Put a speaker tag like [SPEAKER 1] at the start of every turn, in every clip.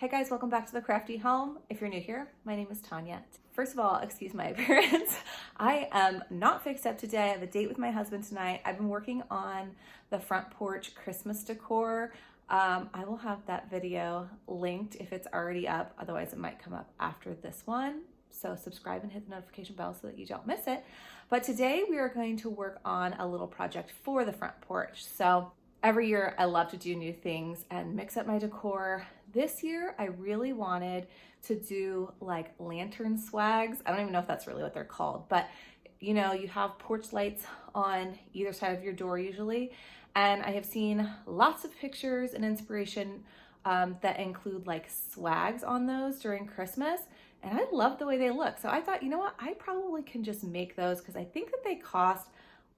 [SPEAKER 1] Hey guys, welcome back to the Craf-T Home. If you're new here, my name is Tanya. First of all, excuse my appearance. I am not fixed up today. I have a date with my husband tonight. I've been working on the front porch Christmas decor. I will have that video linked if it's already up. Otherwise, it might come up after this one. So subscribe and hit the notification bell so that you don't miss it. But today we are going to work on a little project for the front porch. So every year I love to do new things and mix up my decor. This year I really wanted to do like lantern swags. I don't even know if that's really what they're called, but you know, you have porch lights on either side of your door usually. And I have seen lots of pictures and inspiration that include like swags on those during Christmas. And I love the way they look. So I thought, you know what, I probably can just make those because I think that they cost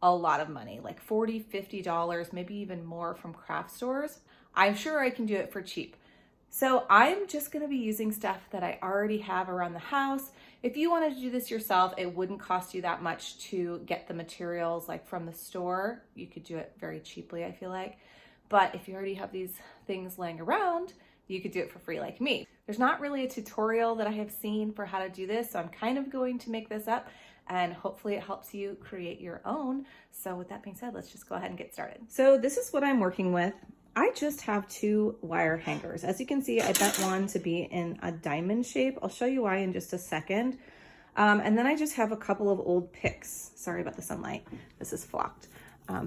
[SPEAKER 1] a lot of money, like $40, $50, maybe even more from craft stores. I'm sure I can do it for cheap. So I'm just gonna be using stuff that I already have around the house. If you wanted to do this yourself, it wouldn't cost you that much to get the materials like from the store. You could do it very cheaply, I feel like. But if you already have these things laying around, you could do it for free like me. There's not really a tutorial that I have seen for how to do this, so I'm kind of going to make this up and hopefully it helps you create your own. So with that being said, let's just go ahead and get started. So this is what I'm working with. I just have 2 wire hangers. As you can see, I bent one to be in a diamond shape. I'll show you why in just a second. And then I just have a couple of old picks. Sorry about the sunlight. This is flocked,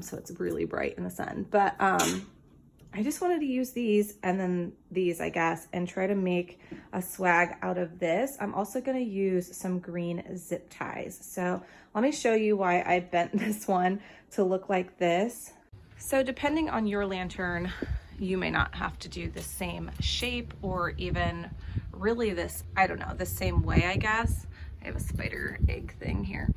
[SPEAKER 1] so it's really bright in the sun. But I just wanted to use these and then these, I guess, and try to make a swag out of this. I'm also gonna use some green zip ties. So let me show you why I bent this one to look like this. So depending on your lantern, you may not have to do the same shape or even really this, I don't know, the same way, I guess. I have a spider egg thing here.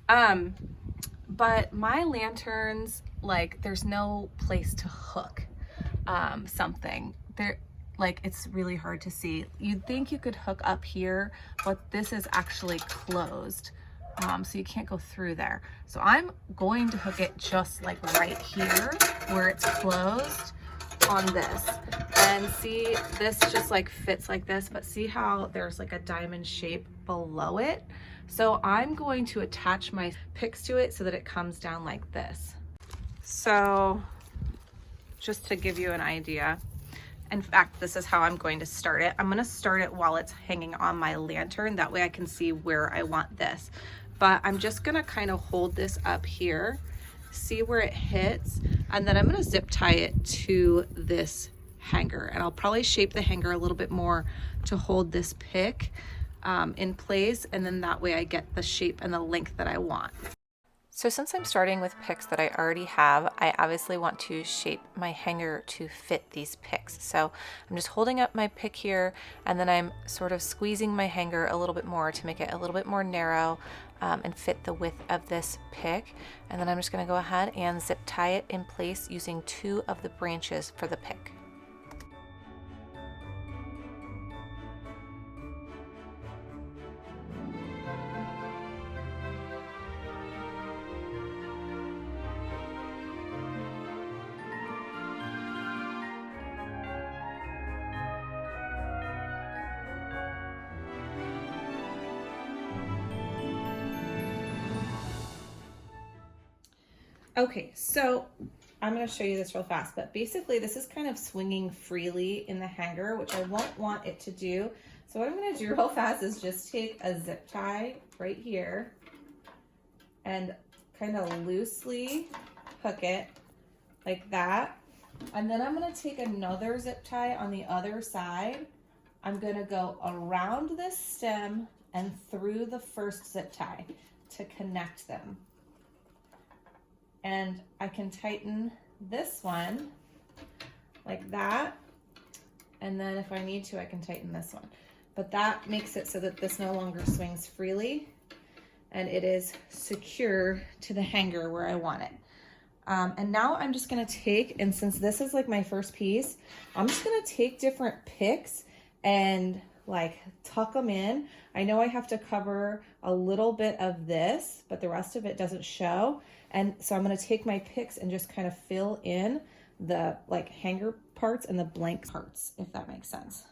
[SPEAKER 1] But my lanterns, like there's no place to hook something. There, like it's really hard to see. You'd think you could hook up here, but this is actually closed. So you can't go through there. So I'm going to hook it just like right here where it's closed on this. And see, this just like fits like this, but see how there's like a diamond shape below it? So I'm going to attach my picks to it so that it comes down like this. So just to give you an idea, in fact, this is how I'm going to start it. I'm gonna start it while it's hanging on my lantern. That way I can see where I want this. But I'm just gonna kind of hold this up here, see where it hits, and then I'm gonna zip tie it to this hanger. And I'll probably shape the hanger a little bit more to hold this pick in place, and then that way I get the shape and the length that I want. So since I'm starting with picks that I already have, I obviously want to shape my hanger to fit these picks. So I'm just holding up my pick here, and then I'm sort of squeezing my hanger a little bit more to make it a little bit more narrow and fit the width of this pick. And then I'm just gonna go ahead and zip tie it in place using 2 of the branches for the pick. Okay, so I'm going to show you this real fast, but basically this is kind of swinging freely in the hanger, which I won't want it to do. So what I'm going to do real fast is just take a zip tie right here and kind of loosely hook it like that. And then I'm going to take another zip tie on the other side. I'm going to go around this stem and through the first zip tie to connect them. And I can tighten this one like that. And then if I need to, I can tighten this one. But that makes it so that this no longer swings freely and it is secure to the hanger where I want it. And now I'm just gonna take, and since this is like my first piece, I'm just gonna take different picks and like tuck them in. I know I have to cover a little bit of this, but the rest of it doesn't show. And so I'm gonna take my picks and just kind of fill in the like hanger parts and the blank parts, if that makes sense.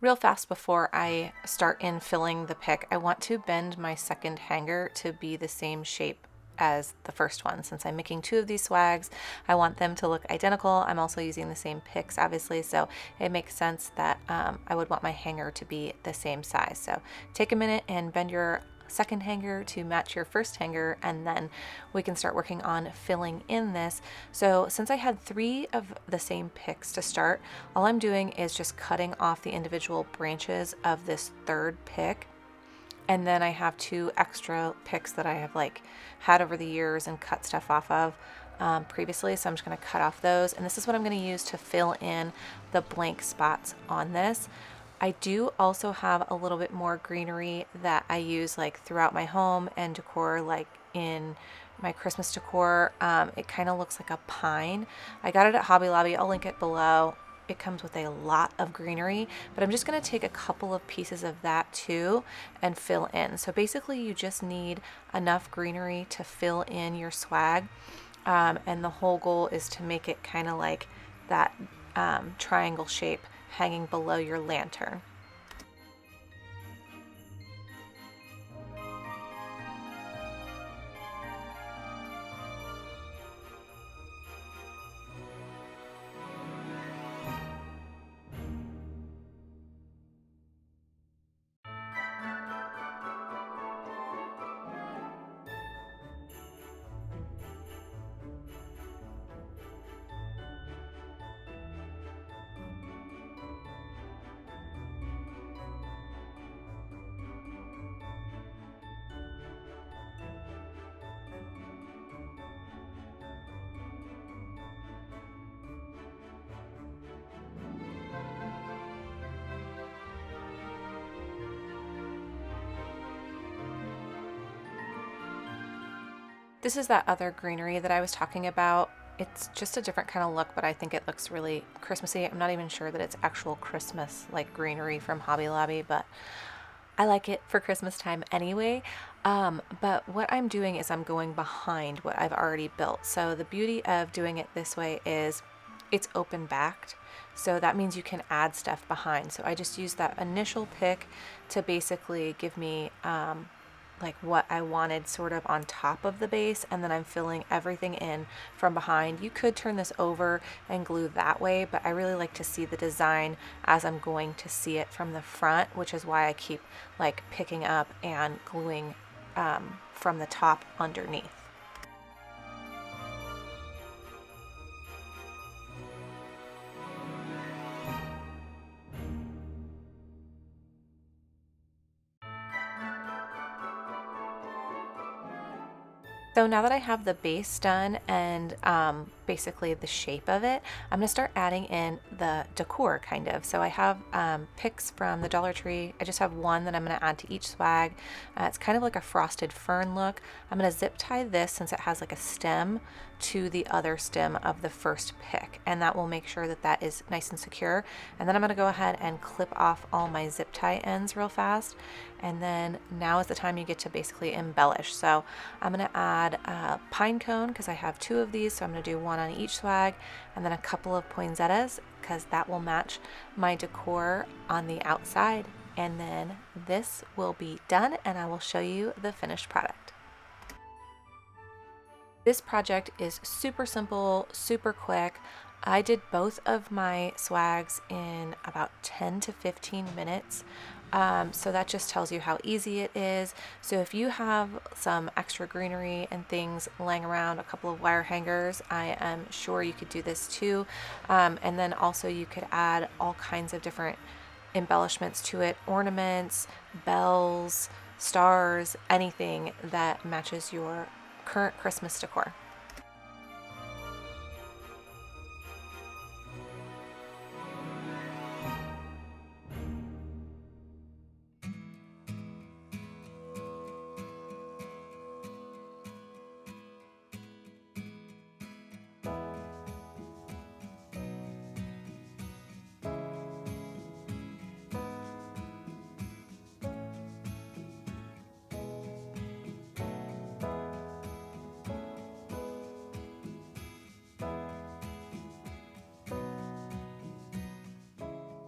[SPEAKER 1] Real fast before I start in filling the pick, I want to bend my second hanger to be the same shape as the first one. Since I'm making 2 of these swags, I want them to look identical. I'm also using the same picks, obviously, so it makes sense that I would want my hanger to be the same size. So take a minute and bend your second hanger to match your first hanger, and then we can start working on filling in this. So since I had 3 of the same picks to start, all I'm doing is just cutting off the individual branches of this third pick. And then I have 2 extra picks that I have like had over the years and cut stuff off of previously. So I'm just going to cut off those. And this is what I'm going to use to fill in the blank spots on this. I do also have a little bit more greenery that I use like throughout my home and decor, like in my Christmas decor. It kind of looks like a pine. I got it at Hobby Lobby. I'll link it below. It comes with a lot of greenery, but I'm just going to take a couple of pieces of that too and fill in. So basically you just need enough greenery to fill in your swag. And the whole goal is to make it kind of like that triangle shape hanging below your lantern. This is that other greenery that I was talking about. It's just a different kind of look, but I think it looks really Christmassy. I'm not even sure that it's actual Christmas like greenery from Hobby Lobby, but I like it for Christmas time anyway. But what I'm doing is I'm going behind what I've already built. So the beauty of doing it this way is it's open backed. So that means you can add stuff behind. So I just use that initial pick to basically give me like what I wanted sort of on top of the base, and then I'm filling everything in from behind. You could turn this over and glue that way, but I really like to see the design as I'm going to see it from the front, which is why I keep like picking up and gluing from the top underneath. So now that I have the base done and basically the shape of it, I'm going to start adding in the decor kind of. So I have picks from the Dollar Tree. I just have one that I'm going to add to each swag. It's kind of like a frosted fern look. I'm going to zip tie this since it has like a stem to the other stem of the first pick, and that will make sure that that is nice and secure. And then I'm going to go ahead and clip off all my zip tie ends real fast. And then now is the time you get to basically embellish. So I'm going to add a pine cone because I have 2 of these. So I'm going to do 1 on each swag, and then a couple of poinsettias because that will match my decor on the outside. And then this will be done, and I will show you the finished product. This project is super simple, super quick. I did both of my swags in about 10 to 15 minutes. So that just tells you how easy it is. So if you have some extra greenery and things laying around, a couple of wire hangers, I am sure you could do this too. And then also you could add all kinds of different embellishments to it, ornaments, bells, stars, anything that matches your current Christmas decor.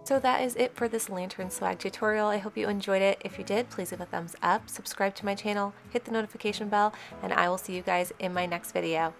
[SPEAKER 2] So that is it for this lantern swag tutorial. I hope you enjoyed it. If you did, please leave a thumbs up, subscribe to my channel, hit the notification bell, and I will see you guys in my next video.